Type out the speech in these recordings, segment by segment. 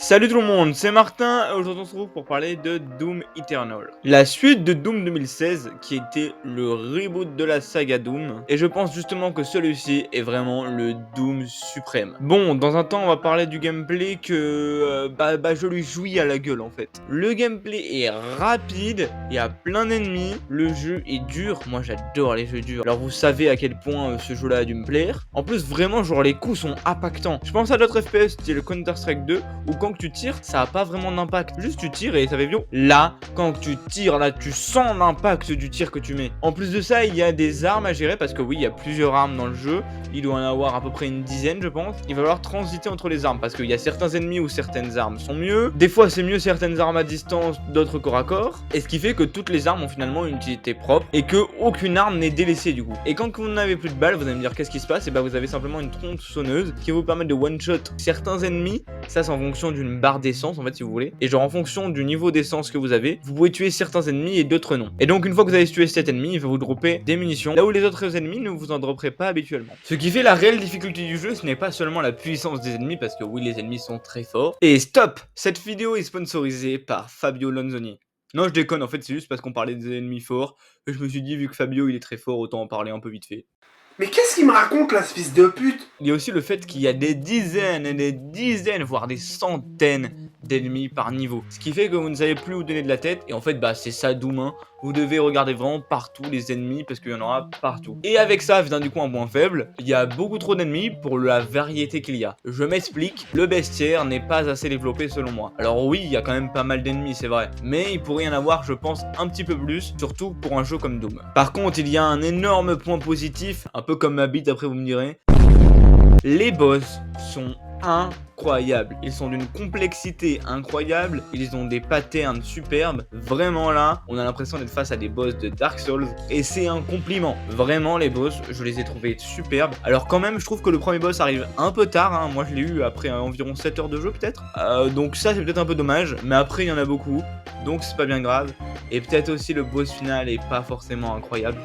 Salut tout le monde, c'est Martin et aujourd'hui on se retrouve pour parler de Doom Eternal. La suite de Doom 2016 qui était le reboot de la saga Doom et je pense justement que celui-ci est vraiment le Doom suprême. Bon, dans un temps on va parler du gameplay que je lui jouis à la gueule en fait. Le gameplay est rapide, il y a plein d'ennemis, le jeu est dur, moi j'adore les jeux durs. Alors vous savez à quel point ce jeu là a dû me plaire. En plus vraiment genre les coups sont impactants. Je pense à d'autres FPS style Counter-Strike 2 où quand tu tires, ça a pas vraiment d'impact. Juste tu tires et ça fait bien. Là, quand tu tires, là, tu sens l'impact du tir que tu mets. En plus de ça, il y a des armes à gérer parce que oui, il y a plusieurs armes dans le jeu. Il doit en avoir à peu près une dizaine, je pense. Il va falloir transiter entre les armes parce qu'il y a certains ennemis où certaines armes sont mieux. Des fois, c'est mieux certaines armes à distance, d'autres corps à corps. Et ce qui fait que toutes les armes ont finalement une utilité propre et que aucune arme n'est délaissée du coup. Et quand vous n'avez plus de balles, vous allez me dire qu'est-ce qui se passe? Et bah, vous avez simplement une tronçonneuse qui va vous permettre de one-shot certains ennemis. Ça, c'est en fonction d'une barre d'essence en fait si vous voulez, et genre en fonction du niveau d'essence que vous avez, vous pouvez tuer certains ennemis et d'autres non. Et donc une fois que vous avez tué cet ennemi, il va vous dropper des munitions, là où les autres ennemis ne vous en dropperaient pas habituellement. Ce qui fait la réelle difficulté du jeu, ce n'est pas seulement la puissance des ennemis, parce que oui les ennemis sont très forts. Et stop, cette vidéo est sponsorisée par Fabio Lanzoni. Non je déconne, en fait c'est juste parce qu'on parlait des ennemis forts, et je me suis dit vu que Fabio il est très fort, autant en parler un peu vite fait. Mais qu'est-ce qu'il me raconte là, ce fils de pute? Il y a aussi le fait qu'il y a des dizaines et des dizaines, voire des centaines d'ennemis par niveau. Ce qui fait que vous ne savez plus où donner de la tête. Et en fait, bah c'est ça Doom, hein. Vous devez regarder vraiment partout les ennemis parce qu'il y en aura partout. Et avec ça vient du coup un point faible. Il y a beaucoup trop d'ennemis pour la variété qu'il y a. Je m'explique, le bestiaire n'est pas assez développé selon moi. Alors oui, il y a quand même pas mal d'ennemis, c'est vrai. Mais il pourrait y en avoir, je pense, un petit peu plus. Surtout pour un jeu comme Doom. Par contre, il y a un énorme point positif. Un peu comme ma bite, après vous me direz. Les boss sont incroyables, ils sont d'une complexité incroyable, ils ont des patterns superbes, vraiment là, on a l'impression d'être face à des boss de Dark Souls, et c'est un compliment, vraiment les boss, je les ai trouvés superbes. Alors quand même, je trouve que le premier boss arrive un peu tard, hein. Moi je l'ai eu après environ 7 heures de jeu peut-être, donc ça c'est peut-être un peu dommage, mais après il y en a beaucoup, donc c'est pas bien grave, et peut-être aussi le boss final est pas forcément incroyable,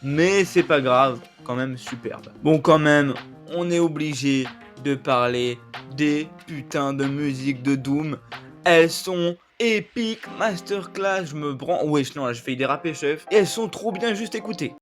mais c'est pas grave, quand même superbe. Bon quand même, on est obligé de parler des putains de musiques de Doom. Elles sont épiques, masterclass, je me branle. Wesh, non, là, je fais déraper, chef. Et elles sont trop bien, juste écoutez.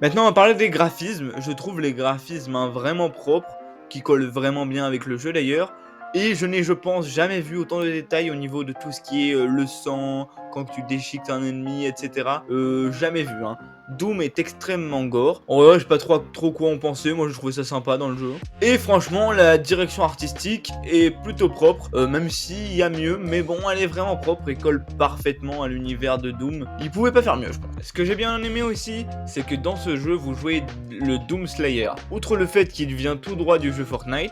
Maintenant, on va parler des graphismes. Je trouve les graphismes vraiment propres, qui collent vraiment bien avec le jeu d'ailleurs. Et je n'ai, je pense, jamais vu autant de détails au niveau de tout ce qui est le sang, quand tu déchiquetes un ennemi, etc. Jamais vu, hein. Doom est extrêmement gore. En vrai, je sais pas trop quoi en penser, moi je trouvais ça sympa dans le jeu. Et franchement, la direction artistique est plutôt propre, même s'il y a mieux, mais bon, elle est vraiment propre et colle parfaitement à l'univers de Doom. Il pouvait pas faire mieux, je pense. Ce que j'ai bien aimé aussi, c'est que dans ce jeu, vous jouez le Doom Slayer. Outre le fait qu'il vient tout droit du jeu Fortnite,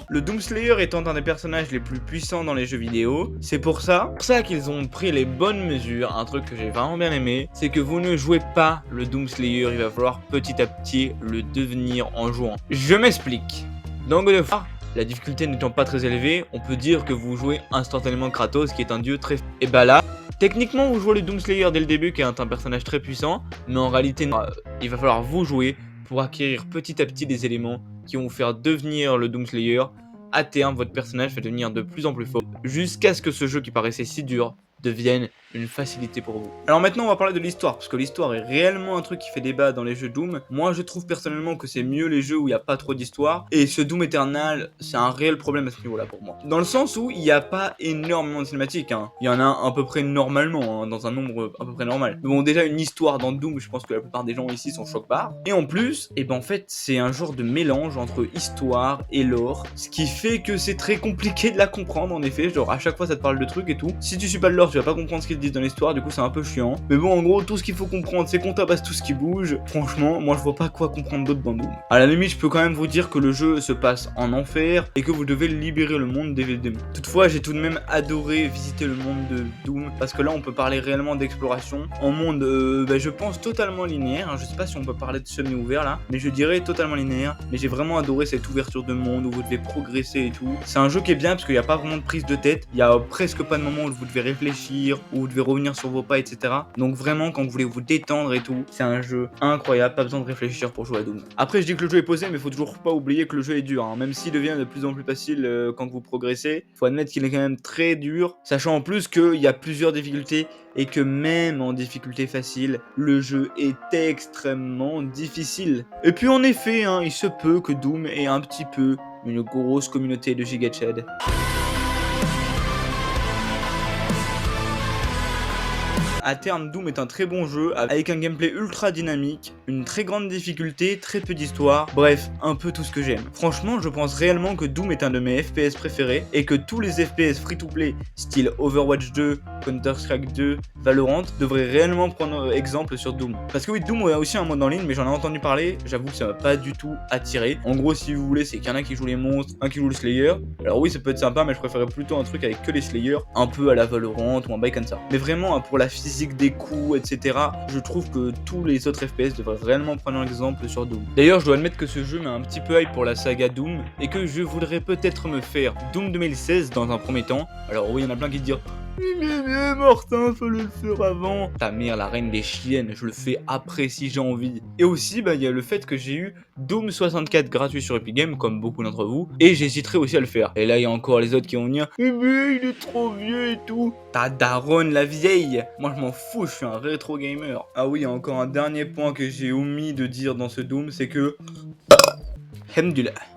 le Doom Slayer étant un des personnages les plus puissants dans les jeux vidéo, c'est pour ça qu'ils ont pris les bonnes mesures. Un truc que j'ai vraiment bien aimé, c'est que vous ne jouez pas le Doom Slayer, il va falloir petit à petit le devenir en jouant. Je m'explique. Dans God of War, la difficulté n'étant pas très élevée, on peut dire que vous jouez instantanément Kratos, qui est un dieu très... Et bah là, techniquement vous jouez le Doom Slayer dès le début, qui est un personnage très puissant, mais en réalité, il va falloir vous jouer pour acquérir petit à petit des éléments qui vont vous faire devenir le Doom Slayer. À terme, votre personnage va devenir de plus en plus fort, jusqu'à ce que ce jeu qui paraissait si dur devienne une facilité pour vous. Alors maintenant on va parler de l'histoire, parce que l'histoire est réellement un truc qui fait débat dans les jeux Doom. Moi je trouve personnellement que c'est mieux les jeux où il n'y a pas trop d'histoire, et ce Doom Eternal c'est un réel problème à ce niveau là pour moi. Dans le sens où il n'y a pas énormément de cinématiques, hein. Il y en a à peu près normalement, hein, dans un nombre à peu près normal. Mais bon, déjà une histoire dans Doom, je pense que la plupart des gens ici sont choc-barres. Et en plus, et ben en fait c'est un genre de mélange entre histoire et lore, ce qui fait que c'est très compliqué de la comprendre en effet, genre à chaque fois ça te parle de trucs et tout. Si tu suis pas le lore, tu vas pas comprendre ce qu'ils disent dans l'histoire, du coup c'est un peu chiant. Mais bon, en gros, tout ce qu'il faut comprendre, c'est qu'on tabasse tout ce qui bouge. Franchement, moi je vois pas quoi comprendre d'autre dans Doom. À la limite, je peux quand même vous dire que le jeu se passe en enfer et que vous devez libérer le monde des démons. Toutefois, j'ai tout de même adoré visiter le monde de Doom parce que là, on peut parler réellement d'exploration en monde, je pense totalement linéaire. Hein. Je sais pas si on peut parler de semi-ouvert là, mais je dirais totalement linéaire. Mais j'ai vraiment adoré cette ouverture de monde où vous devez progresser et tout. C'est un jeu qui est bien parce qu'il n'y a pas vraiment de prise de tête. Il y a presque pas de moment où vous devez réfléchir, où vous devez revenir sur vos pas, etc. Donc vraiment, quand vous voulez vous détendre et tout, c'est un jeu incroyable. Pas besoin de réfléchir pour jouer à Doom. Après, je dis que le jeu est posé, mais faut toujours pas oublier que le jeu est dur. Hein. Même s'il devient de plus en plus facile quand vous progressez, faut admettre qu'il est quand même très dur. Sachant en plus qu'il y a plusieurs difficultés et que même en difficulté facile, le jeu est extrêmement difficile. Et puis en effet, hein, il se peut que Doom ait un petit peu une grosse communauté de GigaChad. À terme, Doom est un très bon jeu avec un gameplay ultra dynamique, une très grande difficulté, très peu d'histoire, bref, un peu tout ce que j'aime. Franchement, je pense réellement que Doom est un de mes FPS préférés et que tous les FPS free-to-play style Overwatch 2, Counter-Strike 2, Valorant devraient réellement prendre exemple sur Doom. Parce que oui, Doom a aussi un mode en ligne, mais j'en ai entendu parler, j'avoue que ça m'a pas du tout attiré. En gros, si vous voulez, c'est qu'il y en a qui jouent les monstres, un qui joue le Slayer. Alors oui, ça peut être sympa, mais je préférais plutôt un truc avec que les Slayers, un peu à la Valorant ou un bail comme ça. Mais vraiment, pour la physique des coups, etc. Je trouve que tous les autres FPS devraient réellement prendre un exemple sur Doom. D'ailleurs, je dois admettre que ce jeu m'a un petit peu hype pour la saga Doom et que je voudrais peut-être me faire Doom 2016 dans un premier temps. Alors oui, il y en a plein qui te diront mais Martin, fallait le faire avant. Ta mère, la reine des chiennes, je le fais après si j'ai envie. Et aussi, il y a le fait que j'ai eu Doom 64 gratuit sur Epic Games, comme beaucoup d'entre vous, et j'hésiterai aussi à le faire. Et là, il y a encore les autres qui vont dire mais il est trop vieux et tout. Ta daronne, la vieille. Moi, je m'en fous, je suis un rétro gamer. Ah oui, il y a encore un dernier point que j'ai omis de dire dans ce Doom, c'est que Alhamdoulilah.